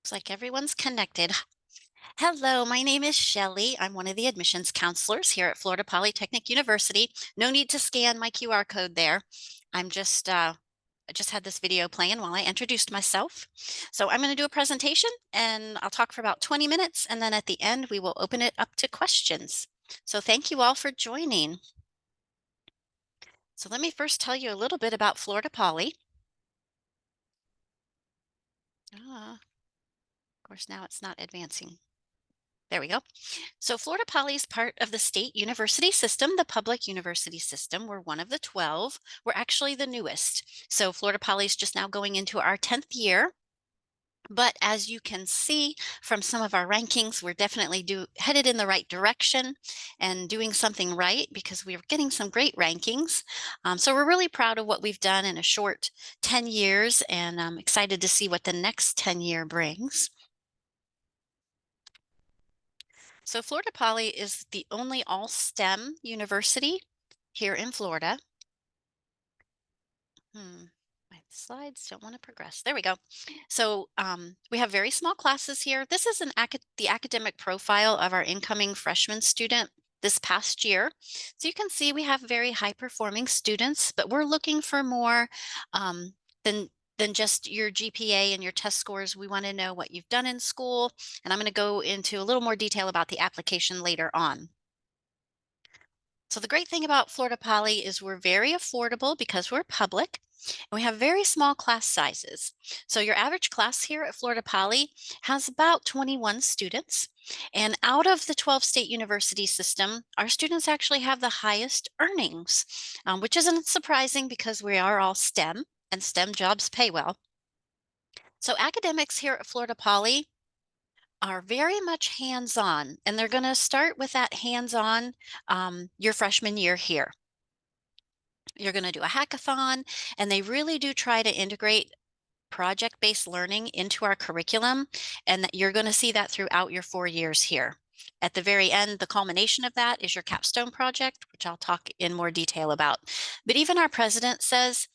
Looks like everyone's connected. Hello, my name is Shelley. I'm one of the admissions counselors here at Florida Polytechnic University. No need to scan my QR code there. I'm just I just had this video playing while I introduced myself. So I'm going to do a presentation and I'll talk for about 20 minutes, and then at the end we will open it up to questions. So thank you all for joining. So let me first tell you a little bit about Florida Poly. Of course, now it's not advancing. There we go. So Florida Poly is part of the state university system, the public university system. We're one of the 12. We're actually the newest. So Florida Poly is just now going into our 10th year. But as you can see from some of our rankings, we're definitely headed in the right direction and doing something right because we're getting some great rankings. So we're really proud of what we've done in a short 10 years, and I'm excited to see what the next 10 year brings. So Florida Poly is the only all STEM university here in Florida. My slides don't want to progress. There we go. So we have very small classes here. This is the academic profile of our incoming freshman student this past year. So you can see we have very high performing students, but we're looking for more um, than than just your GPA and your test scores. We want to know what you've done in school, and I'm going to go into a little more detail about the application later on. So the great thing about Florida Poly is we're very affordable because we're public, and we have very small class sizes. So your average class here at Florida Poly has about 21 students. And out of the 12 state university system, our students actually have the highest earnings, which isn't surprising because we are all STEM and STEM jobs pay well. So academics here at Florida Poly are very much hands-on, and they're going to start with that hands-on your freshman year here. You're going to do a hackathon, and they really do try to integrate project-based learning into our curriculum, and that you're going to see that throughout your 4 years here. At the very end, the culmination of that is your capstone project, which I'll talk in more detail about. But even our president says,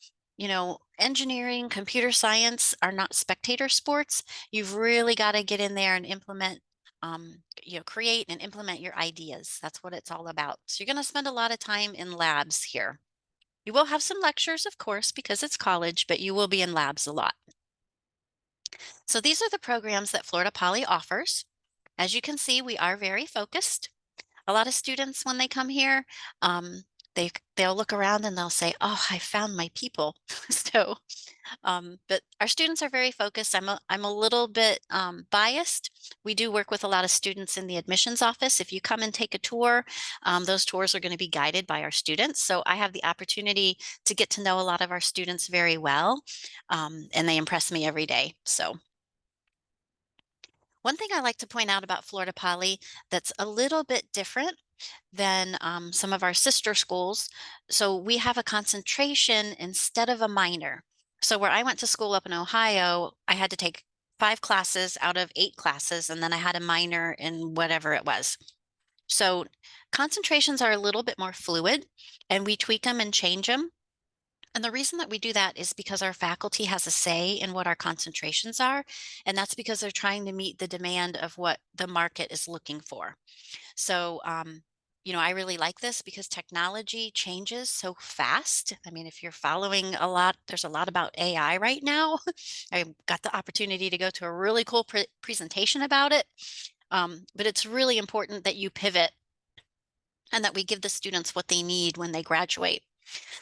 engineering, computer science are not spectator sports. You've really got to get in there and implement, create and implement your ideas. That's what it's all about. So you're going to spend a lot of time in labs here. You will have some lectures, of course, because it's college, but you will be in labs a lot. So these are the programs that Florida Poly offers. As you can see, we are very focused. A lot of students, when they come here, they'll look around and they'll say, "Oh, I found my people." So, but our students are very focused. I'm a little bit biased. We do work with a lot of students in the admissions office. If you come and take a tour, those tours are going to be guided by our students. So I have the opportunity to get to know a lot of our students very well, and they impress me every day. So one thing I like to point out about Florida Poly that's a little bit different than some of our sister schools. So we have a concentration instead of a minor. So where I went to school up in Ohio, I had to take 5 classes out of 8 classes, and then I had a minor in whatever it was. So concentrations are a little bit more fluid, and we tweak them and change them. And the reason that we do that is because our faculty has a say in what our concentrations are, and that's because they're trying to meet the demand of what the market is looking for. So, I really like this because technology changes so fast. I mean, if you're following a lot, there's a lot about AI right now. I got the opportunity to go to a really cool presentation about it. But it's really important that you pivot and that we give the students what they need when they graduate.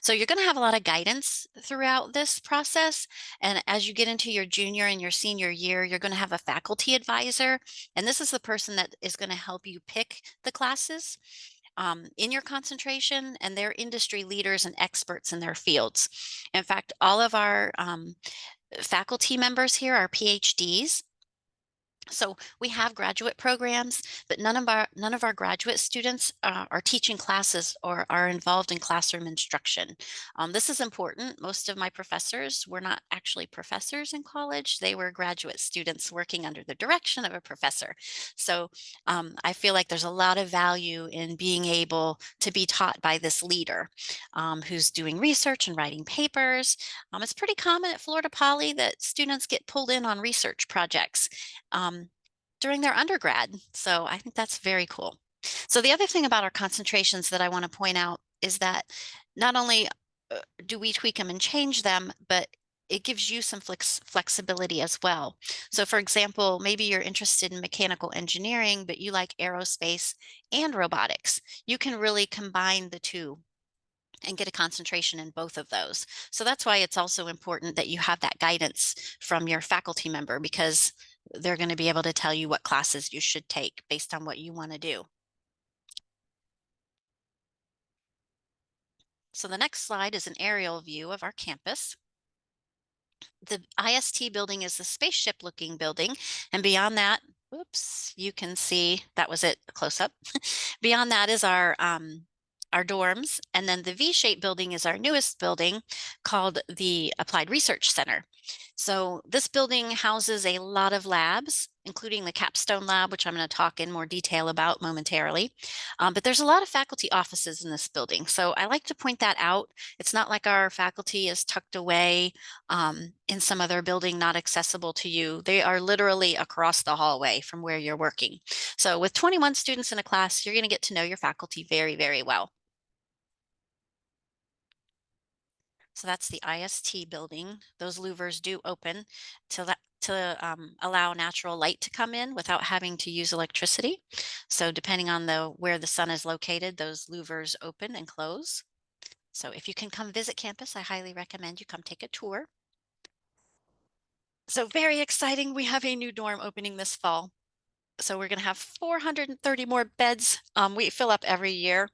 So you're going to have a lot of guidance throughout this process. And as you get into your junior and your senior year, you're going to have a faculty advisor. And this is the person that is going to help you pick the classes in your concentration, and they're industry leaders and experts in their fields. In fact, all of our faculty members here are PhDs. So we have graduate programs, but none of our graduate students are teaching classes or are involved in classroom instruction. This is important. Most of my professors were not actually professors in college; they were graduate students working under the direction of a professor. So I feel like there's a lot of value in being able to be taught by this leader who's doing research and writing papers. It's pretty common at Florida Poly that students get pulled in on research projects um, during their undergrad. So I think that's very cool. So the other thing about our concentrations that I want to point out is that not only do we tweak them and change them, but it gives you some flexibility as well. So, for example, maybe you're interested in mechanical engineering, but you like aerospace and robotics. You can really combine the two and get a concentration in both of those. So that's why it's also important that you have that guidance from your faculty member because they're going to be able to tell you what classes you should take based on what you want to do. So the next slide is an aerial view of our campus. The IST building is the spaceship looking building. And beyond that, whoops, you can see that was it close up. Beyond that is our dorms. And then the V-shaped building is our newest building called the Applied Research Center. So this building houses a lot of labs, including the capstone lab, which I'm going to talk in more detail about momentarily. But there's a lot of faculty offices in this building. So I like to point that out. It's not like our faculty is tucked away in some other building not accessible to you. They are literally across the hallway from where you're working. So with 21 students in a class, you're going to get to know your faculty very, very well. So that's the IST building. Those louvers do open to allow natural light to come in without having to use electricity. So depending on where the sun is located, those louvers open and close. So if you can come visit campus, I highly recommend you come take a tour. So very exciting. We have a new dorm opening this fall. So we're going to have 430 more beds. We fill up every year.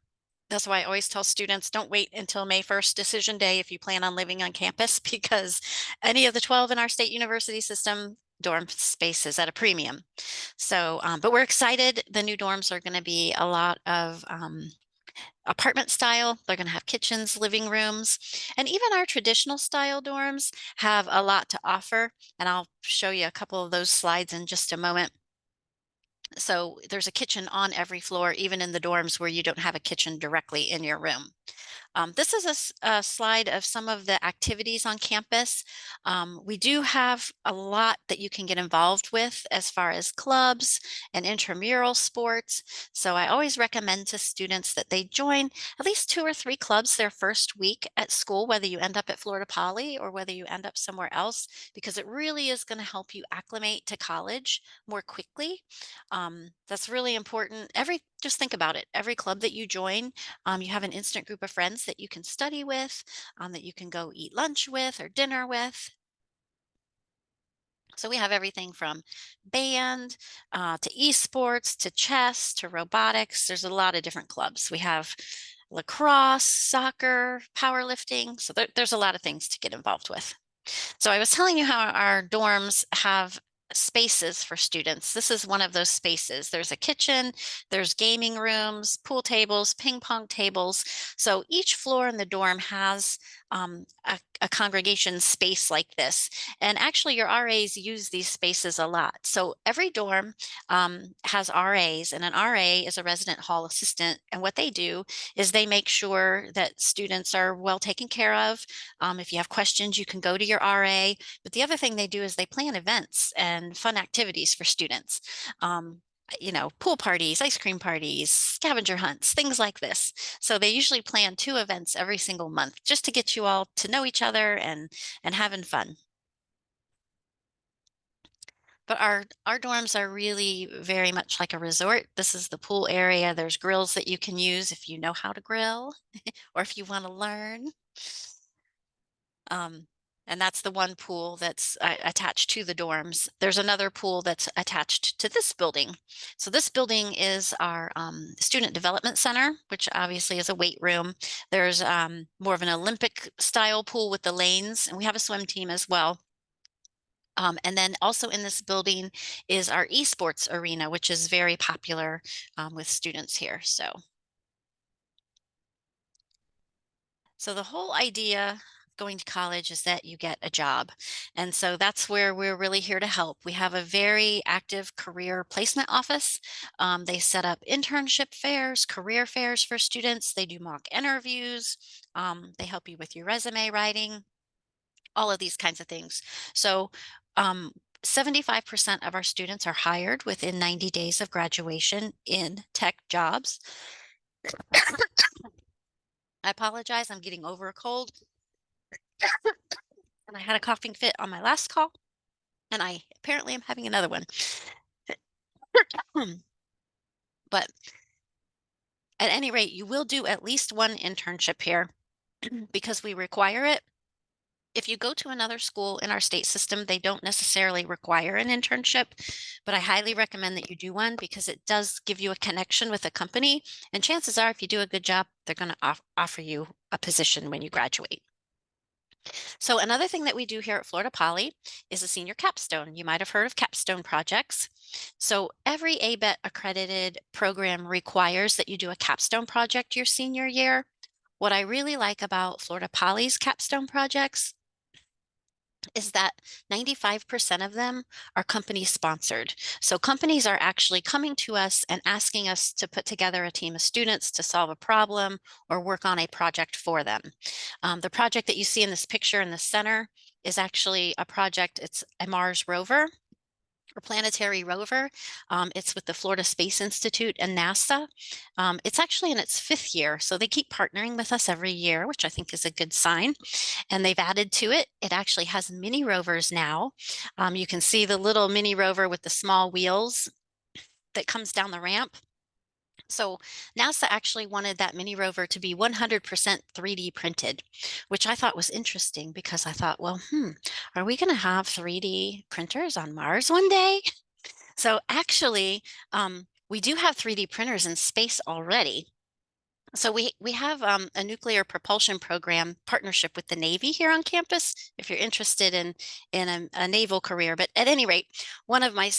That's why I always tell students, don't wait until May 1st decision day if you plan on living on campus, because any of the 12 in our state university system, dorm space is at a premium. So, but we're excited. The new dorms are going to be a lot of apartment style. They're going to have kitchens, living rooms, and even our traditional style dorms have a lot to offer. And I'll show you a couple of those slides in just a moment. So there's a kitchen on every floor, even in the dorms where you don't have a kitchen directly in your room. This is a slide of some of the activities on campus. We do have a lot that you can get involved with as far as clubs and intramural sports. So I always recommend to students that they join at least 2 or 3 clubs their first week at school, whether you end up at Florida Poly or whether you end up somewhere else, because it really is going to help you acclimate to college more quickly. That's really important. Just think about it. Every club that you join, you have an instant group of friends that you can study with, that you can go eat lunch with or dinner with. So we have everything from band to esports to chess to robotics. There's a lot of different clubs. We have lacrosse, soccer, powerlifting. So there's a lot of things to get involved with. So I was telling you how our dorms have spaces for students. This is one of those spaces. There's a kitchen, there's gaming rooms, pool tables, ping pong tables. So each floor in the dorm has a congregation space like this. And actually your RAs use these spaces a lot. So every dorm has RAs, and an RA is a resident hall assistant. And what they do is they make sure that students are well taken care of. If you have questions, you can go to your RA. But the other thing they do is they plan events and fun activities for students. Pool parties, ice cream parties, scavenger hunts, things like this. So they usually plan 2 events every single month just to get you all to know each other and having fun. But our dorms are really very much like a resort. This is the pool area. There's grills that you can use if you know how to grill or if you want to learn. Um, and that's the one pool that's attached to the dorms. There's another pool that's attached to this building. So this building is our student development center, which obviously is a weight room. There's more of an Olympic style pool with the lanes, and we have a swim team as well. And then also in this building is our esports arena, which is very popular with students here. So the whole idea going to college is that you get a job. And so that's where we're really here to help. We have a very active career placement office. They set up internship fairs, career fairs for students. They do mock interviews. They help you with your resume writing, all of these kinds of things. So, 75% of our students are hired within 90 days of graduation in tech jobs. I apologize, I'm getting over a cold. And I had a coughing fit on my last call, and I apparently am having another one. But at any rate, you will do at least one internship here because we require it. If you go to another school in our state system, they don't necessarily require an internship, but I highly recommend that you do one because it does give you a connection with a company. And chances are, if you do a good job, they're going to offer you a position when you graduate. So another thing that we do here at Florida Poly is a senior capstone. You might have heard of capstone projects. So every ABET accredited program requires that you do a capstone project your senior year. What I really like about Florida Poly's capstone projects is that 95% of them are company sponsored. So companies are actually coming to us and asking us to put together a team of students to solve a problem or work on a project for them. The project that you see in this picture in the center is actually a project, it's a Mars rover or planetary rover. It's with the Florida Space Institute and NASA. It's actually in its 5th year, so they keep partnering with us every year, which I think is a good sign. And they've added to it. It actually has mini rovers now. You can see the little mini rover with the small wheels that comes down the ramp. So NASA actually wanted that mini rover to be 100% 3D printed, which I thought was interesting because I thought, well, are we going to have 3D printers on Mars one day? So actually, we do have 3D printers in space already. So we have a nuclear propulsion program partnership with the Navy here on campus. If you're interested in a naval career, but at any rate, one of my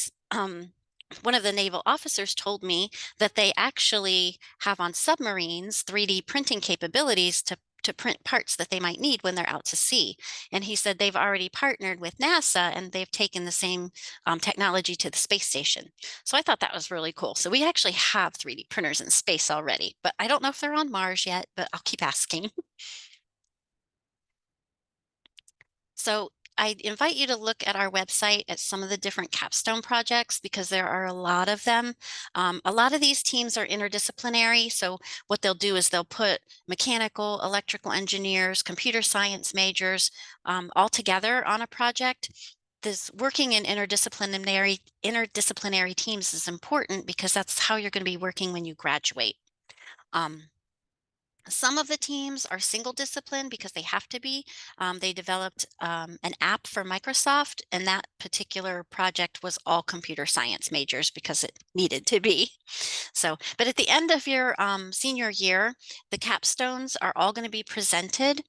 one of the naval officers told me that they actually have on submarines 3D printing capabilities to print parts that they might need when they're out to sea. And he said they've already partnered with NASA and they've taken the same technology to the space station. So I thought that was really cool. So we actually have 3D printers in space already, but I don't know if they're on Mars yet, but I'll keep asking. So I invite you to look at our website at some of the different capstone projects because there are a lot of them. A lot of these teams are interdisciplinary. So what they'll do is they'll put mechanical, electrical engineers, computer science majors all together on a project. This working in interdisciplinary teams is important because that's how you're going to be working when you graduate. Um, some of the teams are single discipline because they have to be. They developed an app for Microsoft, and that particular project was all computer science majors because it needed to be. So, but at the end of your senior year, the capstones are all going to be presented.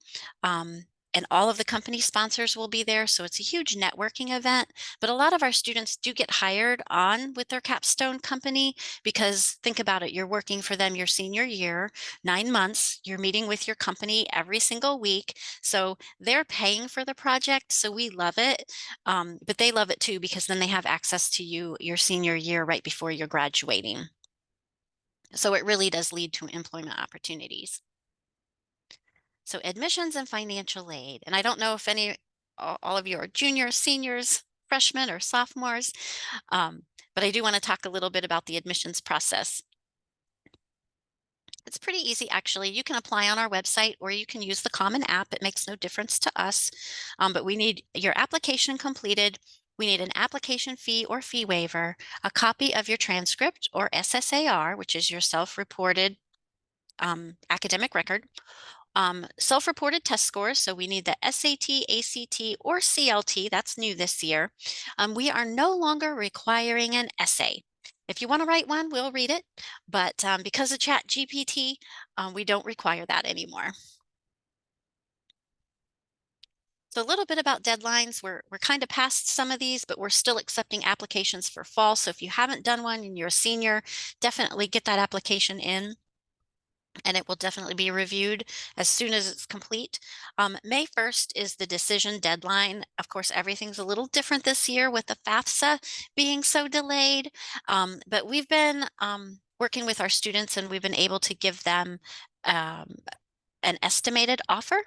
And all of the company sponsors will be there. So it's a huge networking event. But a lot of our students do get hired on with their capstone company because think about it, you're working for them your senior year, 9 months, you're meeting with your company every single week. So they're paying for the project. So we love it. But they love it too because then they have access to you your senior year right before you're graduating. So it really does lead to employment opportunities. So admissions and financial aid. And I don't know if all of you are juniors, seniors, freshmen, or sophomores, but I do want to talk a little bit about the admissions process. It's pretty easy, actually. You can apply on our website or you can use the Common App. It makes no difference to us, but we need your application completed. We need an application fee or fee waiver, a copy of your transcript or SSAR, which is your self-reported academic record, self-reported test scores. So we need the SAT, ACT, or CLT. That's new this year. We are no longer requiring an essay. If you want to write one, we'll read it. But because of ChatGPT, we don't require that anymore. So a little bit about deadlines. We're kind of past some of these, but we're still accepting applications for fall. So if you haven't done one and you're a senior, definitely get that application in and it will definitely be reviewed as soon as it's complete. May 1st is the decision deadline. Of course, everything's a little different this year with the FAFSA being so delayed, but we've been working with our students and we've been able to give them um, an estimated offer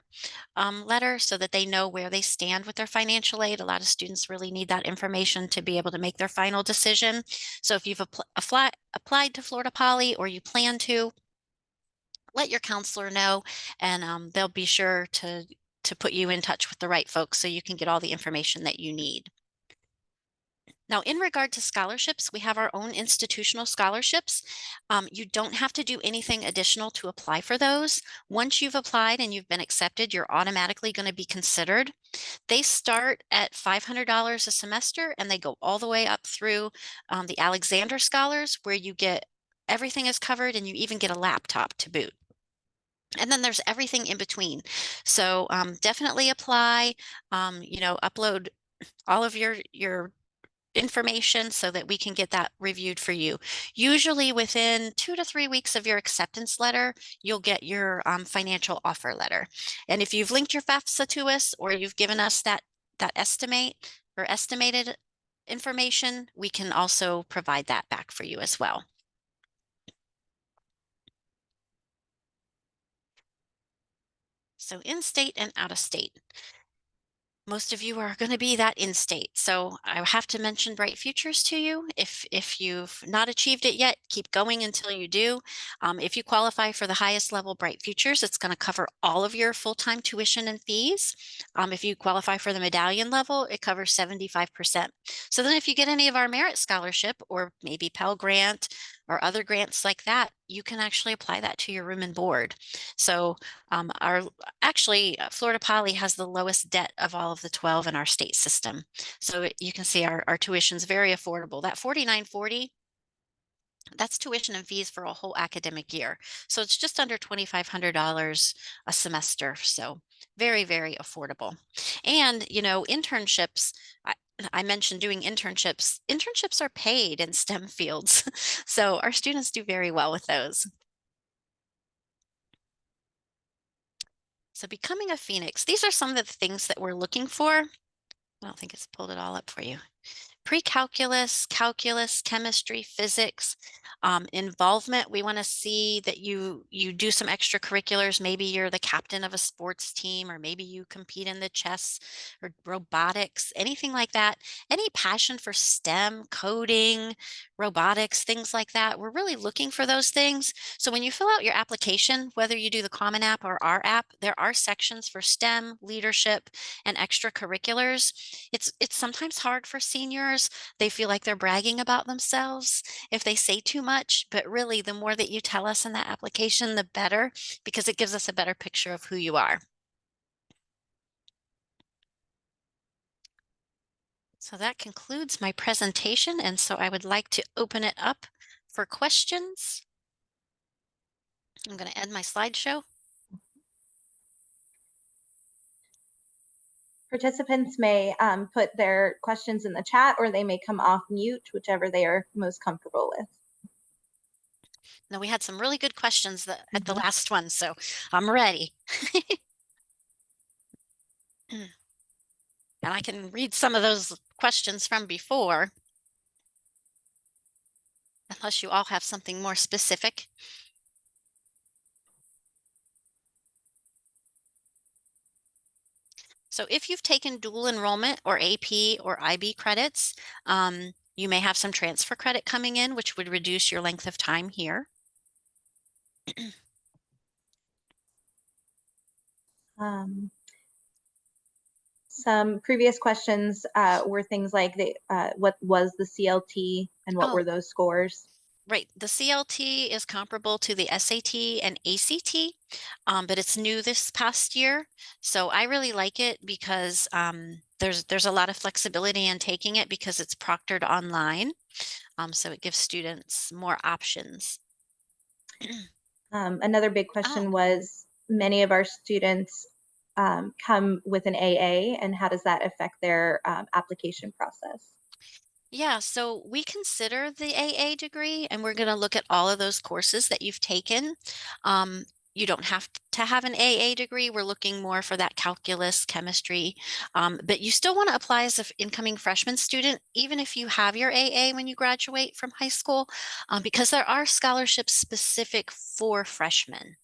letter so that they know where they stand with their financial aid. A lot of students really need that information to be able to make their final decision. So if you've applied to Florida Poly or you plan to, let your counselor know, and they'll be sure to put you in touch with the right folks so you can get all the information that you need. Now, in regard to scholarships, we have our own institutional scholarships. You don't have to do anything additional to apply for those. Once you've applied and you've been accepted, you're automatically going to be considered. They start at $500 a semester and they go all the way up through the Alexander Scholars, where you get everything is covered and you even get a laptop to boot. And then there's everything in between. So definitely apply, upload all of your information so that we can get that reviewed for you. Usually within 2 to 3 weeks of your acceptance letter, you'll get your financial offer letter. And if you've linked your FAFSA to us or you've given us that estimate or estimated information, we can also provide that back for you as well. So in-state and out-of-state. Most of you are going to be that in-state. So I have to mention Bright Futures to you. If you've not achieved it yet, keep going until you do. If you qualify for the highest level Bright Futures, it's going to cover all of your full-time tuition and fees. If you qualify for the medallion level, it covers 75%. So then if you get any of our merit scholarship or maybe Pell Grant or other grants like that, you can actually apply that to your room and board. So Florida Poly has the lowest debt of all of the 12 in our state system. So you can see our tuition's very affordable. That $49.40, that's tuition and fees for a whole academic year. So it's just under $2,500 a semester. So very, very affordable. And, internships, I mentioned doing internships. Internships are paid in STEM fields. So our students do very well with those. So becoming a Phoenix, these are some of the things that we're looking for. I don't think it's pulled it all up for you. Pre-calculus, calculus, chemistry, physics, involvement. We want to see that you do some extracurriculars. Maybe you're the captain of a sports team, or maybe you compete in the chess or robotics, anything like that. Any passion for STEM, coding, robotics, things like that. We're really looking for those things. So when you fill out your application, whether you do the Common App or our app, there are sections for STEM, leadership, and extracurriculars. It's sometimes hard for seniors. They feel like they're bragging about themselves if they say too much, but really the more that you tell us in that application, the better, because it gives us a better picture of who you are. So that concludes my presentation, and so I would like to open it up for questions. I'm going to end my slideshow. Participants may put their questions in the chat, or they may come off mute, whichever they are most comfortable with. Now, we had some really good questions at the Mhm. last one, so I'm ready. And I can read some of those questions from before, unless you all have something more specific. So if you've taken dual enrollment or AP or IB credits, you may have some transfer credit coming in, which would reduce your length of time here. Some previous questions were things like what was the CLT and what were Oh, those scores? right. The CLT is comparable to the SAT and ACT, but it's new this past year. So I really like it because there's a lot of flexibility in taking it because it's proctored online. So it gives students more options. Another big Oh, question was many of our students come with an AA, and how does that affect their application process? Yeah, so we consider the AA degree, and we're going to look at all of those courses that you've taken. Um, you don't have to have an AA degree. We're looking more for that calculus, chemistry, but you still want to apply as an incoming freshman student, even if you have your AA when you graduate from high school, because there are scholarships specific for freshmen.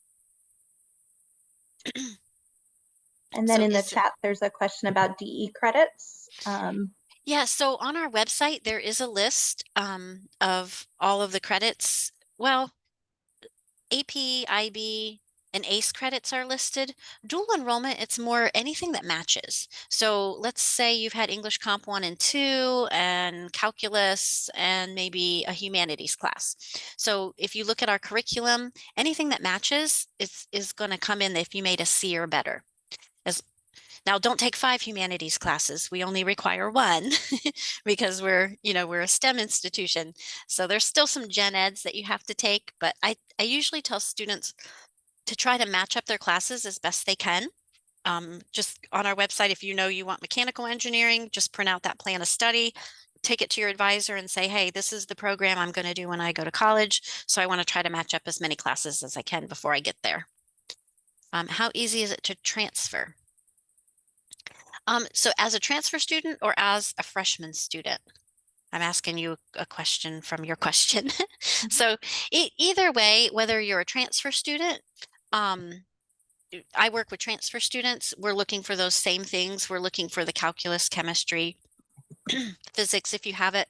And then So in the is chat, there's a question about DE credits. Yeah, so on our website, there is a list of all of the credits. Well, AP, IB, and ACE credits are listed. Dual enrollment, it's more anything that matches. So let's say you've had English Comp 1 and 2 and calculus and maybe a humanities class. So if you look at our curriculum, anything that matches is going to come in if you made a C or better. As Now, don't take 5 humanities classes. We only require 1 because we're a STEM institution. So there's still some gen eds that you have to take, but I usually tell students to try to match up their classes as best they can. Just on our website, if you know you want mechanical engineering, just print out that plan of study, take it to your advisor and say, hey, this is the program I'm going to do when I go to college. So I want to try to match up as many classes as I can before I get there. How easy is it to transfer? So as a transfer student or as a freshman student? I'm asking you a question from your question. So either way, whether you're a transfer student, um, I work with transfer students. We're looking for those same things. We're looking for the calculus, chemistry, physics, if you have it.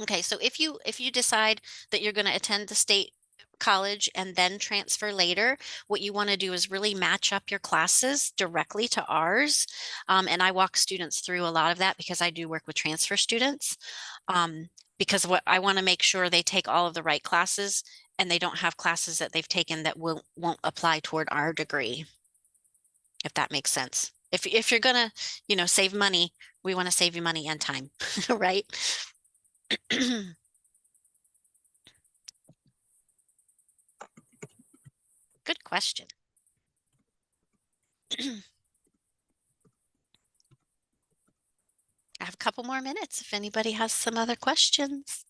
Okay, so if you decide that you're going to attend the state college and then transfer later, what you want to do is really match up your classes directly to ours. And I walk students through a lot of that because I do work with transfer students. Because what I want to make sure they take all of the right classes and they don't have classes that they've taken that won't apply toward our degree, if that makes sense. If you're gonna, save money, we want to save you money and time, right? Good question. I have a couple more minutes if anybody has some other questions.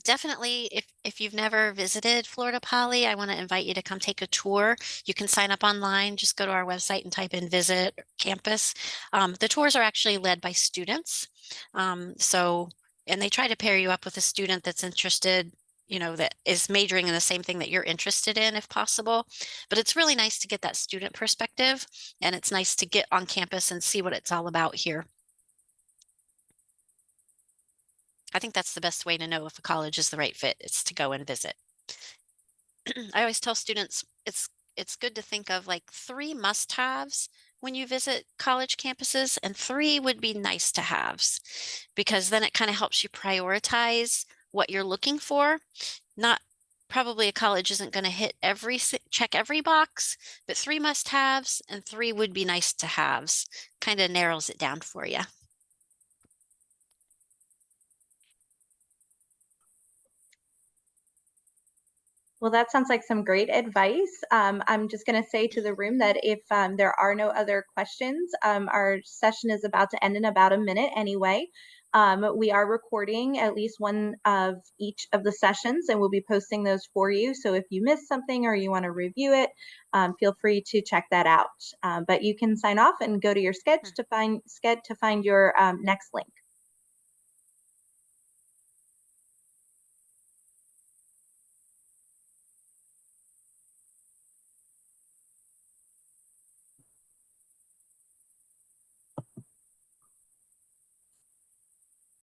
Definitely, if you've never visited Florida Poly, I want to invite you to come take a tour. You can sign up online, just go to our website and type in visit campus. The tours are actually led by students. So, and they try to pair you up with a student that's interested, that is majoring in the same thing that you're interested in if possible. But it's really nice to get that student perspective, and it's nice to get on campus and see what it's all about here. I think that's the best way to know if a college is the right fit, is to go and visit. I always tell students it's good to think of like 3 must-haves when you visit college campuses, and 3 would be nice to haves, because then it kind of helps you prioritize what you're looking for. Not Probably a college isn't going to check every box, but 3 must-haves and 3 would be nice to haves kind of narrows it down for you. Well, that sounds like some great advice. I'm just going to say to the room that if there are no other questions, our session is about to end in about a minute anyway. We are recording at least one of each of the sessions, and we'll be posting those for you. So if you missed something or you want to review it, feel free to check that out. But you can sign off and go to your sketch to find your next link.